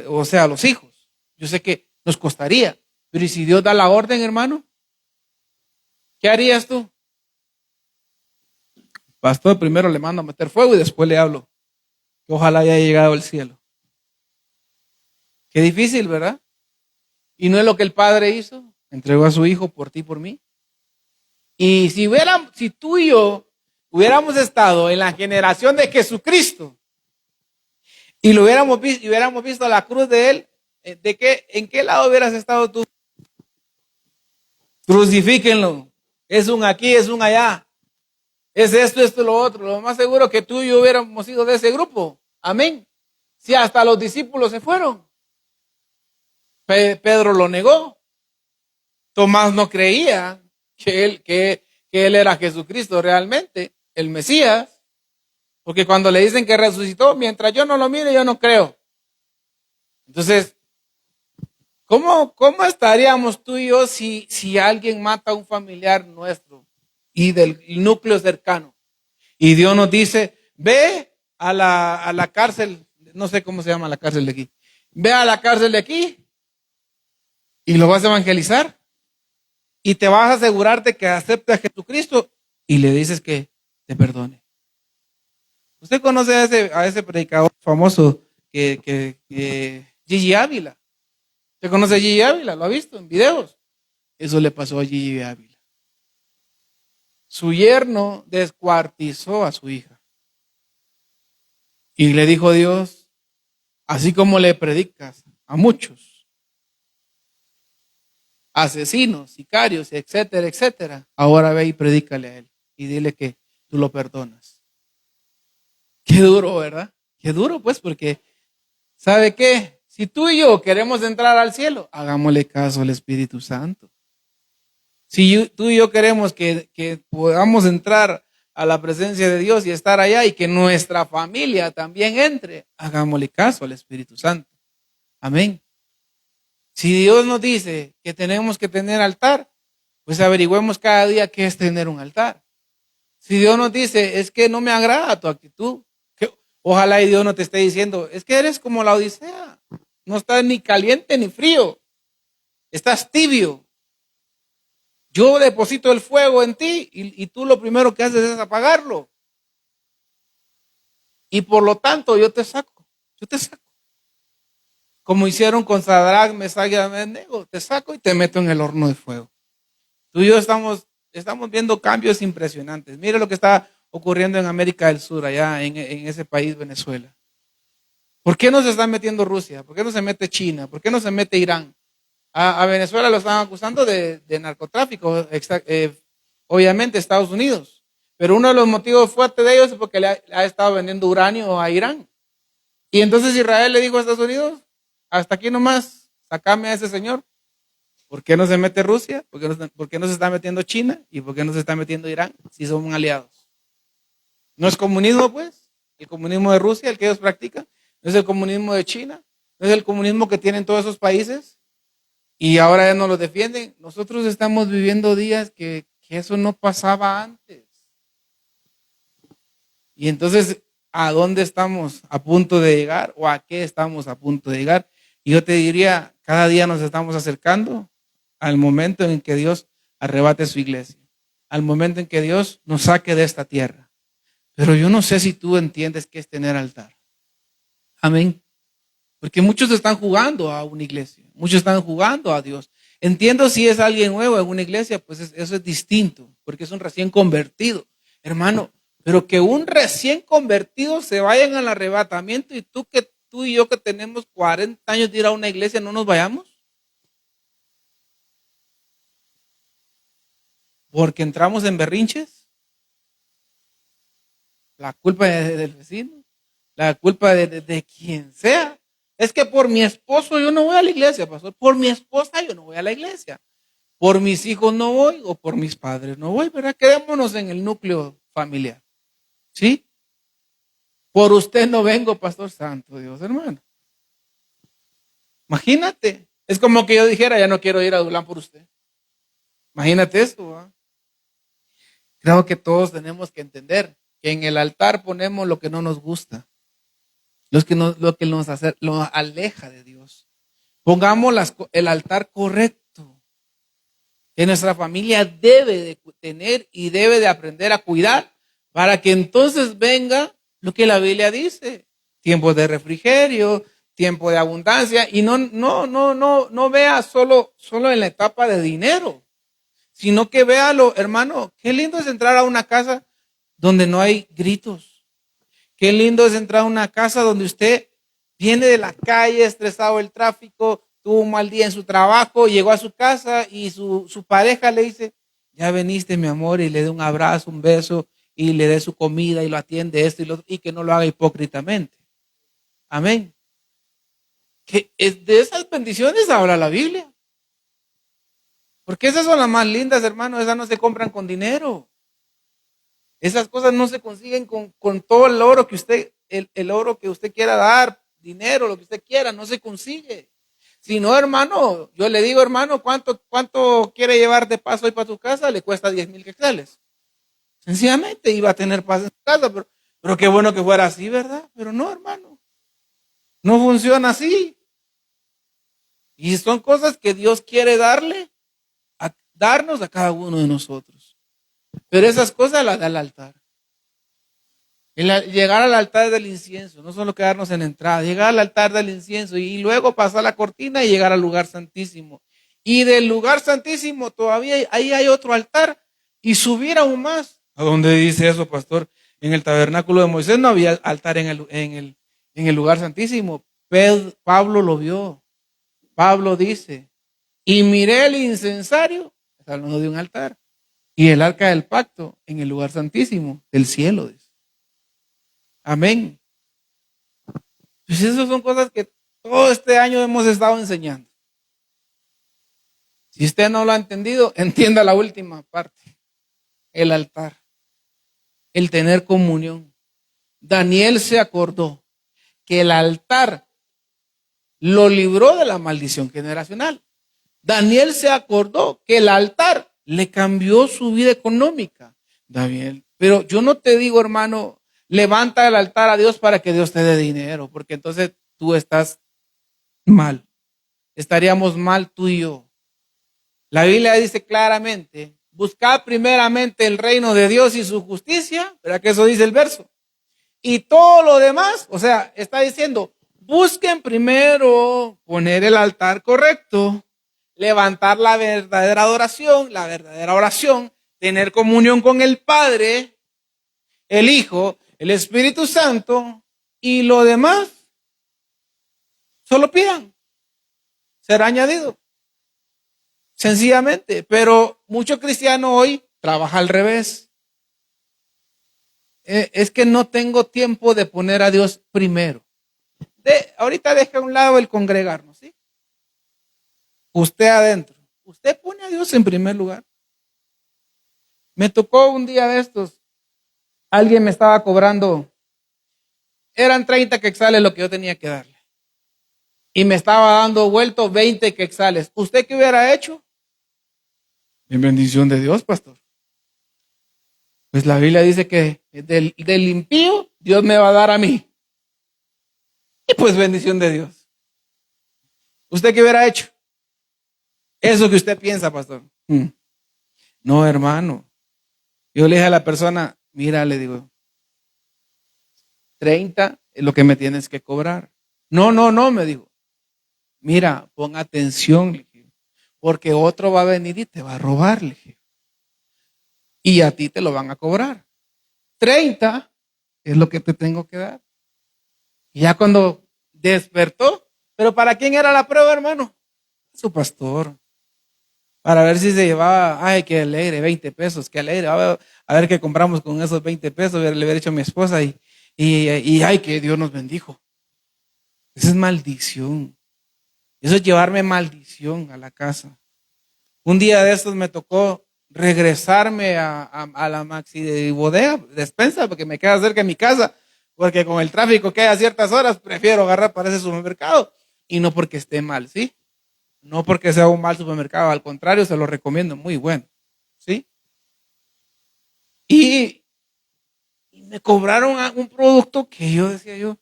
o sea los hijos. Yo sé que nos costaría, pero ¿y si Dios da la orden, hermano? ¿Qué harías tú? Pastor, primero le mando a meter fuego y después le hablo. Que ojalá haya llegado al cielo. Qué difícil, ¿verdad? Y no es lo que el Padre hizo. Entregó a su Hijo por ti y por mí. Y si tú y yo hubiéramos estado en la generación de Jesucristo y hubiéramos visto la cruz de Él, ¿en qué lado hubieras estado tú? Crucifíquenlo. Es un aquí, es un allá. Es esto, lo otro. Lo más seguro que tú y yo hubiéramos sido de ese grupo. Amén. Si hasta los discípulos se fueron. Pedro lo negó. Tomás no creía que él era Jesucristo realmente, el Mesías. Porque cuando le dicen que resucitó, mientras yo no lo mire, yo no creo. Entonces, ¿cómo estaríamos tú y yo si alguien mata a un familiar nuestro y del núcleo cercano? Y Dios nos dice, ve a la cárcel, no sé cómo se llama la cárcel de aquí. Ve a la cárcel de aquí y lo vas a evangelizar. Y te vas a asegurarte que acepte a Jesucristo y le dices que te perdone. Usted conoce a ese predicador famoso Gigi Ávila. ¿Usted conoce a Gigi Ávila? ¿Lo ha visto en videos? Eso le pasó a Gigi Ávila. Su yerno descuartizó a su hija. Y le dijo Dios, así como le predicas a muchos, asesinos, sicarios, etcétera, etcétera, ahora ve y predícale a él y dile que tú lo perdonas. Qué duro, ¿verdad? Qué duro, pues, porque ¿sabe qué? Si tú y yo queremos entrar al cielo, hagámosle caso al Espíritu Santo. Si tú y yo queremos que podamos entrar a la presencia de Dios y estar allá y que nuestra familia también entre, hagámosle caso al Espíritu Santo. Amén. Si Dios nos dice que tenemos que tener altar, pues averigüemos cada día qué es tener un altar. Si Dios nos dice, es que no me agrada tu actitud, ojalá y Dios no te esté diciendo, es que eres como la Odisea, no estás ni caliente ni frío, estás tibio. Yo deposito el fuego en ti y tú lo primero que haces es apagarlo. Y por lo tanto yo te saco. Como hicieron con Sadrach, Mesach y Abednego, te saco y te meto en el horno de fuego. Tú y yo estamos viendo cambios impresionantes. Mire lo que está ocurriendo en América del Sur, allá en ese país, Venezuela. ¿Por qué no se está metiendo Rusia? ¿Por qué no se mete China? ¿Por qué no se mete Irán? A Venezuela lo están acusando de narcotráfico, obviamente Estados Unidos. Pero uno de los motivos fuertes de ellos es porque le ha estado vendiendo uranio a Irán. Y entonces Israel le dijo a Estados Unidos, hasta aquí nomás, sacame a ese señor. ¿Por qué no se mete Rusia? ¿Por qué no se está metiendo China? ¿Y por qué no se está metiendo Irán si son aliados? ¿No es comunismo, pues? El comunismo de Rusia, el que ellos practican. ¿No es el comunismo de China? ¿No es el comunismo que tienen todos esos países? Y ahora ya no lo defienden. Nosotros estamos viviendo días que eso no pasaba antes. Y entonces, ¿a dónde estamos a punto de llegar? ¿O a qué estamos a punto de llegar? Y yo te diría, cada día nos estamos acercando al momento en que Dios arrebate su iglesia. Al momento en que Dios nos saque de esta tierra. Pero yo no sé si tú entiendes qué es tener altar. Amén. Porque muchos están jugando a una iglesia. Muchos están jugando a Dios. Entiendo si es alguien nuevo en una iglesia, pues eso es distinto, porque es un recién convertido. Hermano, pero que un recién convertido se vayan al arrebatamiento y tú y yo que tenemos 40 años de ir a una iglesia, ¿no nos vayamos? Porque entramos en berrinches. La culpa es del vecino, la culpa de quien sea. Es que por mi esposo yo no voy a la iglesia, pastor. Por mi esposa yo no voy a la iglesia. Por mis hijos no voy o por mis padres no voy, ¿verdad? Quedémonos en el núcleo familiar. ¿Sí? Por usted no vengo, pastor santo, Dios hermano. Imagínate. Es como que yo dijera, ya no quiero ir a Dulán por usted. Imagínate esto, ¿va? Creo que todos tenemos que entender que en el altar ponemos lo que no nos gusta, lo que nos aleja de Dios. Pongamos el altar correcto, que nuestra familia debe de tener y debe de aprender a cuidar para que entonces venga lo que la Biblia dice: tiempos de refrigerio, tiempo de abundancia, y no vea solo en la etapa de dinero, sino que véalo, hermano, qué lindo es entrar a una casa donde no hay gritos. Qué lindo es entrar a una casa donde usted viene de la calle, estresado el tráfico, tuvo un mal día en su trabajo, llegó a su casa y su pareja le dice: ya veniste, mi amor, y le dé un abrazo, un beso, y le dé su comida y lo atiende esto y lo otro, y que no lo haga hipócritamente. Amén. Que es de esas bendiciones habla la Biblia. Porque esas son las más lindas, hermano. Esas no se compran con dinero. Esas cosas no se consiguen con todo el oro que el oro que usted quiera dar, dinero, lo que usted quiera, no se consigue. Si no, hermano, yo le digo, hermano, ¿cuánto quiere llevar de paso hoy para tu casa? Le cuesta 10,000 quetzales. Sencillamente iba a tener paz en su casa, pero qué bueno que fuera así, ¿verdad? Pero no, hermano. No funciona así. Y son cosas que Dios quiere darnos a cada uno de nosotros. Pero esas cosas las da el altar. Llegar al altar del incienso, no solo quedarnos en la entrada, llegar al altar del incienso y luego pasar la cortina y llegar al lugar santísimo. Y del lugar santísimo todavía ahí hay otro altar y subir aún más. ¿A dónde dice eso, pastor? En el tabernáculo de Moisés no había altar en el lugar santísimo. Pablo lo vio. Pablo dice: y miré el incensario, está hablando de un altar, y el arca del pacto en el lugar santísimo del cielo. Dice. Amén. Pues esas son cosas que todo este año hemos estado enseñando. Si usted no lo ha entendido, entienda la última parte. El altar. El tener comunión. Daniel se acordó que el altar lo libró de la maldición generacional. Daniel se acordó que el altar le cambió su vida económica. Daniel, pero yo no te digo, hermano, levanta el altar a Dios para que Dios te dé dinero, porque entonces tú estás mal. Estaríamos mal tú y yo. La Biblia dice claramente: buscad primeramente el reino de Dios y su justicia. ¿Verdad que eso dice el verso? Y todo lo demás, o sea, está diciendo: busquen primero poner el altar correcto, levantar la verdadera adoración, la verdadera oración, tener comunión con el Padre, el Hijo, el Espíritu Santo, y lo demás, solo pidan, será añadido. Sencillamente, pero mucho cristiano hoy trabaja al revés. Es que no tengo tiempo de poner a Dios primero. Ahorita deja a un lado el congregarnos, ¿sí? Usted adentro. Usted pone a Dios en primer lugar. Me tocó un día de estos. Alguien me estaba cobrando. Eran 30 quetzales lo que yo tenía que darle. Y me estaba dando vuelto 20 quetzales. ¿Usted qué hubiera hecho? En bendición de Dios, pastor. Pues la Biblia dice que del impío Dios me va a dar a mí. Y pues bendición de Dios. ¿Usted qué hubiera hecho? Eso que usted piensa, pastor. No, hermano. Yo le dije a la persona: mira, le digo, 30 es lo que me tienes que cobrar. No, me dijo. Mira, pon atención. porque otro va a venir y te va a robar, le dije. Y a ti te lo van a cobrar. 30 es lo que te tengo que dar. Y ya cuando despertó, pero ¿para quién era la prueba, hermano? Su pastor. Para ver si se llevaba, ay, qué alegre, 20 pesos, qué alegre. A ver qué compramos con esos 20 pesos, le hubiera dicho a mi esposa y ay, que Dios nos bendijo. Esa es maldición. Eso es llevarme maldición a la casa. Un día de estos me tocó regresarme a la maxi de bodega, despensa, porque me queda cerca de mi casa, porque con el tráfico que hay a ciertas horas, prefiero agarrar para ese supermercado. Y no porque esté mal, ¿sí? No porque sea un mal supermercado, al contrario, se lo recomiendo, muy bueno, ¿sí? Y me cobraron un producto que yo decía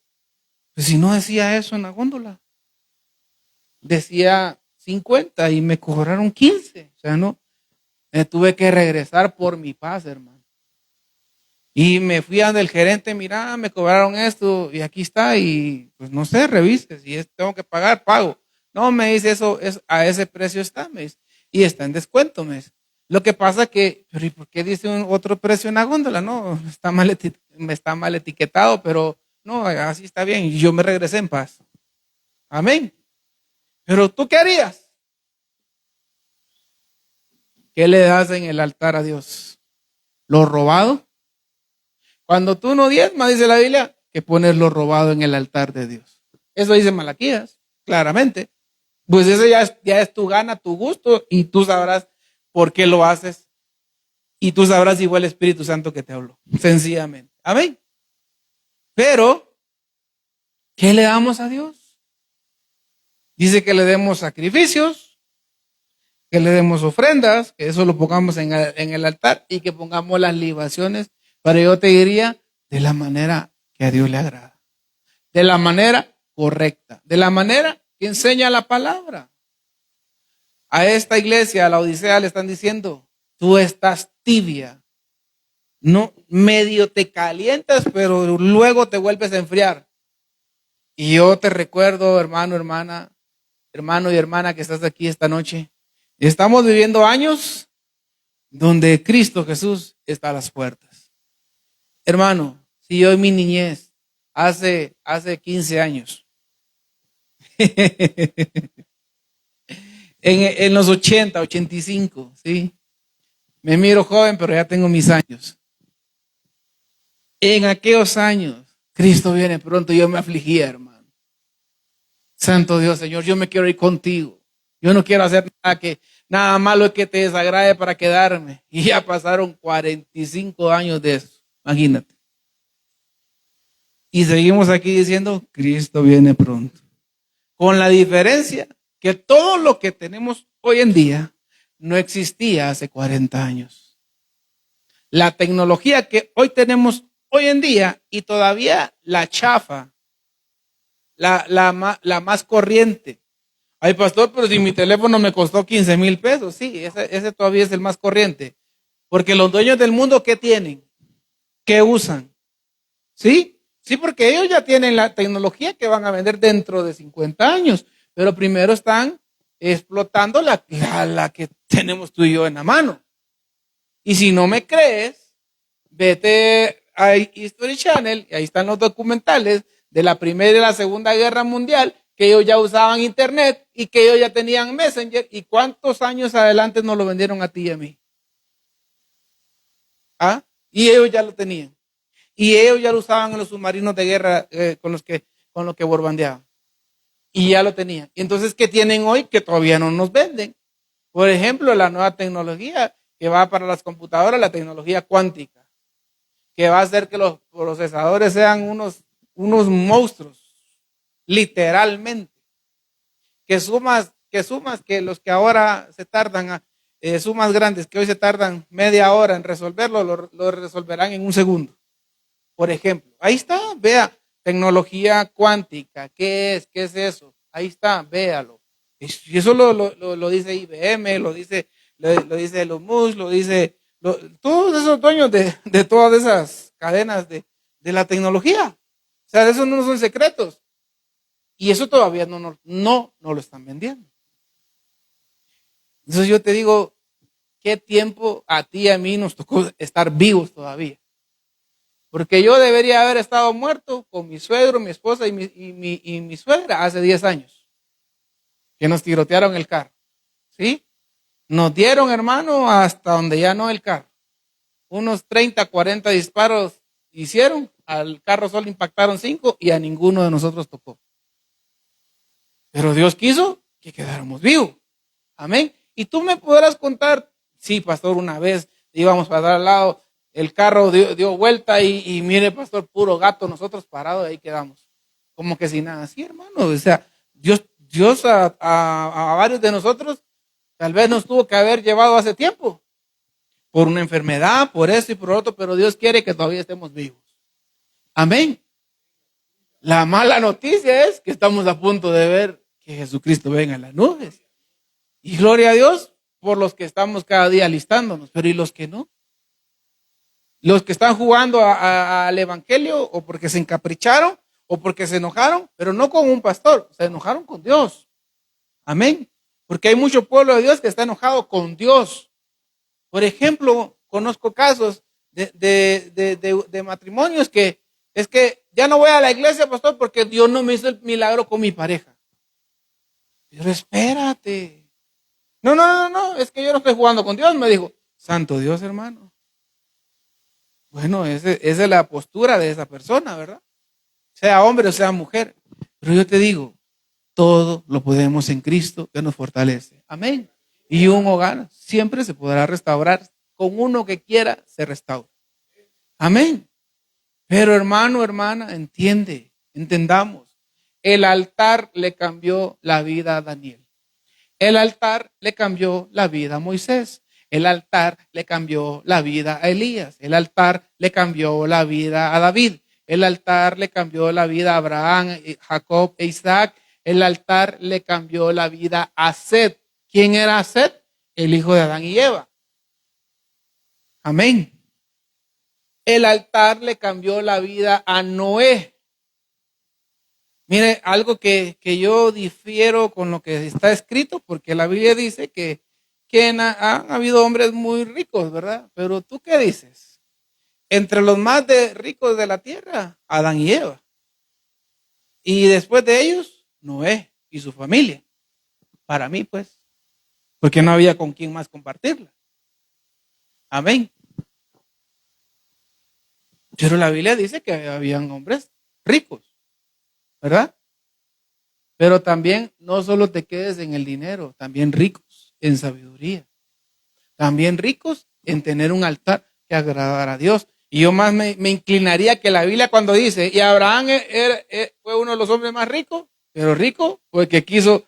pues si no decía eso en la góndola, decía 50 y me cobraron 15, o sea, no, me tuve que regresar por mi paz, hermano. Y me fui a del gerente, mira, me cobraron esto y aquí está y pues no sé, revise, si tengo que pagar, pago. No, me dice eso, a ese precio está, me dice, y está en descuento, me dice. Lo que pasa que, pero ¿y por qué dice otro precio en la góndola? No, está mal etiquetado, pero no, así está bien. Y yo me regresé en paz. Amén. Pero ¿tú qué harías? ¿Qué le das en el altar a Dios? ¿Lo robado? Cuando tú no diezmas, dice la Biblia, que pones lo robado en el altar de Dios. Eso dice Malaquías, claramente. Pues eso ya es tu gana, tu gusto, y tú sabrás por qué lo haces. Y tú sabrás si fue el Espíritu Santo que te habló. Sencillamente. Amén. Pero, ¿qué le damos a Dios? Dice que le demos sacrificios, que le demos ofrendas, que eso lo pongamos en el altar y que pongamos las libaciones. Pero yo te diría, de la manera que a Dios le agrada. De la manera correcta. De la manera que enseña la palabra. A esta iglesia, a la Odisea, le están diciendo, tú estás tibia. No, medio te calientas, pero luego te vuelves a enfriar. Y yo te recuerdo, hermano, hermana, hermano y hermana que estás aquí esta noche. Estamos viviendo años donde Cristo Jesús está a las puertas. Hermano, si yo en mi niñez, hace 15 años, en los 80, 85, ¿sí? Me miro joven, pero ya tengo mis años. En aquellos años, Cristo viene pronto, yo me afligía, hermano. Santo Dios, Señor, yo me quiero ir contigo. Yo no quiero hacer nada malo que te desagrade para quedarme. Y ya pasaron 45 años de eso, imagínate. Y seguimos aquí diciendo, Cristo viene pronto. Con la diferencia que todo lo que tenemos hoy en día no existía hace 40 años. La tecnología que hoy tenemos hoy en día y todavía la chafa, la más corriente. Ay, pastor, pero si mi teléfono me costó 15,000 pesos, sí, ese todavía es el más corriente. Porque los dueños del mundo, ¿qué tienen? ¿Qué usan? ¿Sí? Sí, porque ellos ya tienen la tecnología que van a vender dentro de 50 años, pero primero están explotando la que tenemos tú y yo en la mano. Y si no me crees, vete a History Channel, y ahí están los documentales de la Primera y la Segunda Guerra Mundial, que ellos ya usaban Internet y que ellos ya tenían Messenger, y cuántos años adelante nos lo vendieron a ti y a mí. ¿Ah? Y ellos ya lo tenían. Y ellos ya lo usaban en los submarinos de guerra con los que borbandeaban. Y ya lo tenían. Entonces, ¿qué tienen hoy que todavía no nos venden? Por ejemplo, la nueva tecnología que va para las computadoras, la tecnología cuántica, que va a hacer que los procesadores sean unos monstruos, literalmente. Que sumas que los que ahora se tardan, sumas grandes que hoy se tardan media hora en resolverlo, lo resolverán en un segundo. Por ejemplo, ahí está, vea, tecnología cuántica, ¿qué es? ¿Qué es eso? Ahí está, véalo. Y eso lo dice IBM, lo dice los MUS, todos esos dueños de todas esas cadenas de la tecnología. O sea, esos no son secretos. Y eso todavía no lo están vendiendo. Entonces yo te digo, ¿qué tiempo a ti y a mí nos tocó estar vivos todavía? Porque yo debería haber estado muerto con mi suegro, mi esposa y mi suegra hace 10 años, que nos tirotearon el carro. ¿Sí? Nos dieron, hermano, hasta donde ya no el carro. Unos 30, 40 disparos hicieron, al carro solo impactaron 5 y a ninguno de nosotros tocó. Pero Dios quiso que quedáramos vivos. Amén. Y tú me podrás contar, sí, pastor, una vez íbamos para dar al lado, el carro dio vuelta y mire, pastor, puro gato, nosotros parados, ahí quedamos. Como que sin nada. Sí, hermano, o sea, Dios a varios de nosotros tal vez nos tuvo que haber llevado hace tiempo. Por una enfermedad, por eso y por otro, pero Dios quiere que todavía estemos vivos. Amén. La mala noticia es que estamos a punto de ver que Jesucristo venga en las nubes. Y gloria a Dios por los que estamos cada día alistándonos, pero ¿y los que no? Los que están jugando al evangelio o porque se encapricharon o porque se enojaron, pero no con un pastor, se enojaron con Dios. Amén. Porque hay mucho pueblo de Dios que está enojado con Dios. Por ejemplo, conozco casos de matrimonios que es que ya no voy a la iglesia, pastor, porque Dios no me hizo el milagro con mi pareja. Pero espérate. No, es que yo no estoy jugando con Dios, me dijo. Santo Dios, hermano. Bueno, esa es la postura de esa persona, ¿verdad? Sea hombre o sea mujer. Pero yo te digo, todo lo podemos en Cristo que nos fortalece. Amén. Y un hogar siempre se podrá restaurar. Con uno que quiera, se restaura. Amén. Pero hermano, hermana, entendamos. El altar le cambió la vida a Daniel. El altar le cambió la vida a Moisés. El altar le cambió la vida a Elías. El altar le cambió la vida a David. El altar le cambió la vida a Abraham, Jacob e Isaac. El altar le cambió la vida a Set. ¿Quién era Set? El hijo de Adán y Eva. Amén. El altar le cambió la vida a Noé. Mire, algo que yo difiero con lo que está escrito, porque la Biblia dice que han habido hombres muy ricos, ¿verdad? Pero ¿tú qué dices? Entre los más ricos de la tierra, Adán y Eva. Y después de ellos, Noé y su familia. Para mí, pues, porque no había con quién más compartirla. Amén. Pero la Biblia dice que habían hombres ricos, ¿verdad? Pero también no solo te quedes en el dinero, también ricos en sabiduría. También ricos en tener un altar que agradara a Dios. Y yo más me inclinaría que la Biblia cuando dice, y Abraham fue uno de los hombres más ricos, pero rico porque quiso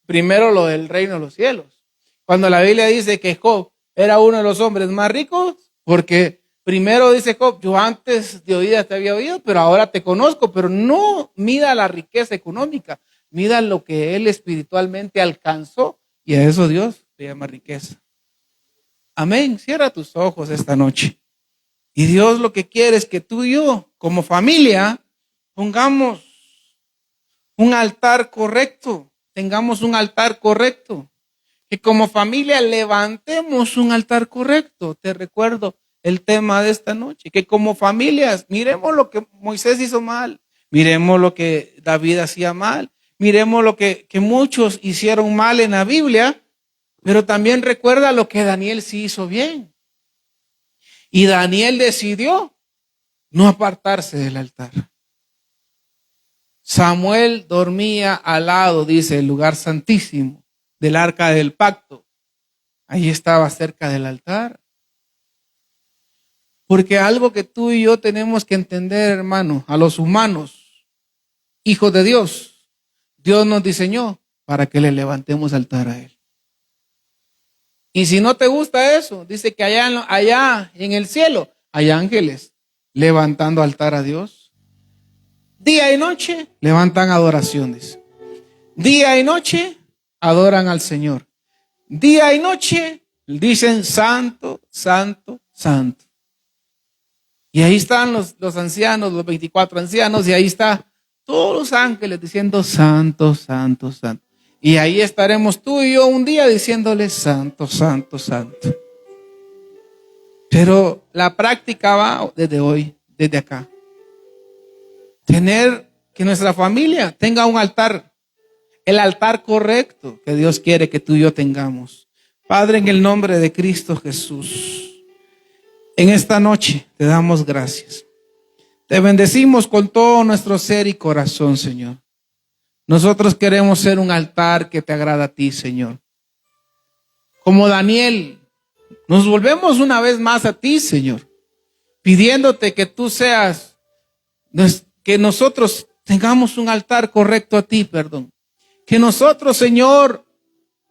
primero lo del reino de los cielos. Cuando la Biblia dice que Job era uno de los hombres más ricos, porque primero dice Job, yo antes de oídas te había oído, pero ahora te conozco, pero no mida la riqueza económica, mida lo que él espiritualmente alcanzó, y a eso Dios le llama riqueza. Amén. Cierra tus ojos esta noche. Y Dios lo que quiere es que tú y yo, como familia, pongamos un altar correcto, tengamos un altar correcto. Que como familia levantemos un altar correcto. Te recuerdo el tema de esta noche. Que como familias miremos lo que Moisés hizo mal. Miremos lo que David hacía mal. Miremos lo que muchos hicieron mal en la Biblia. Pero también recuerda lo que Daniel sí hizo bien. Y Daniel decidió no apartarse del altar. Samuel dormía al lado, dice, el lugar santísimo del arca del pacto. Ahí estaba cerca del altar. Porque algo que tú y yo tenemos que entender, hermano, a los humanos, hijos de Dios, Dios nos diseñó para que le levantemos altar a Él. Y si no te gusta eso, dice que allá en el cielo hay ángeles levantando altar a Dios. Día y noche levantan adoraciones. Día y noche adoran al Señor. Día y noche dicen santo, santo, santo. Y ahí están los ancianos, los 24 ancianos, y ahí está todos los ángeles diciendo santo, santo, santo. Y ahí estaremos tú y yo un día diciéndole santo, santo, santo. Pero la práctica va desde hoy, desde acá. Tener que nuestra familia tenga un altar, el altar correcto que Dios quiere que tú y yo tengamos. Padre, en el nombre de Cristo Jesús, en esta noche te damos gracias. Te bendecimos con todo nuestro ser y corazón, Señor. Nosotros queremos ser un altar que te agrada a ti, Señor. Como Daniel, nos volvemos una vez más a ti, Señor, pidiéndote que tú seas, que nosotros tengamos un altar correcto a ti, perdón. Que nosotros, Señor,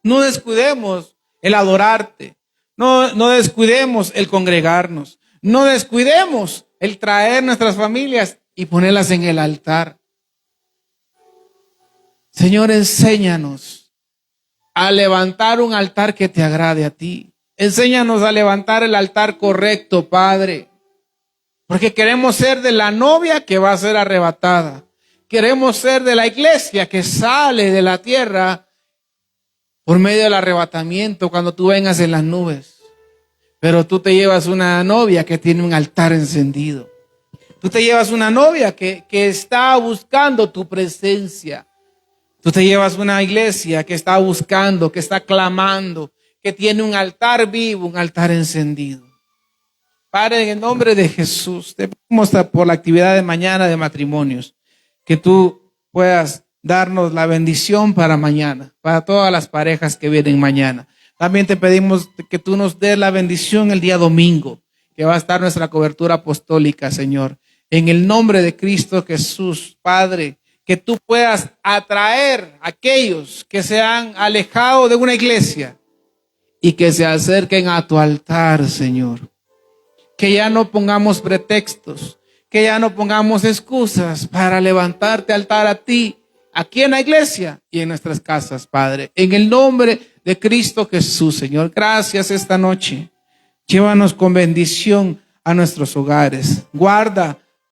no descuidemos el adorarte, no descuidemos el congregarnos, no descuidemos el traer nuestras familias y ponerlas en el altar. Señor, enséñanos a levantar un altar que te agrade a ti. Enséñanos a levantar el altar correcto, Padre. Porque queremos ser de la novia que va a ser arrebatada. Queremos ser de la iglesia que sale de la tierra por medio del arrebatamiento cuando tú vengas en las nubes. Pero tú te llevas una novia que tiene un altar encendido. Tú te llevas una novia que está buscando tu presencia. Tú te llevas una iglesia que está buscando, que está clamando, que tiene un altar vivo, un altar encendido. Padre, en el nombre de Jesús, te pedimos por la actividad de mañana de matrimonios, que tú puedas darnos la bendición para mañana, para todas las parejas que vienen mañana. También te pedimos que tú nos des la bendición el día domingo, que va a estar nuestra cobertura apostólica, Señor. En el nombre de Cristo Jesús, Padre, que tú puedas atraer a aquellos que se han alejado de una iglesia y que se acerquen a tu altar, Señor. Que ya no pongamos pretextos, que ya no pongamos excusas para levantarte altar a ti, aquí en la iglesia y en nuestras casas, Padre. En el nombre de Cristo Jesús, Señor. Gracias esta noche. Llévanos con bendición a nuestros hogares. Guarda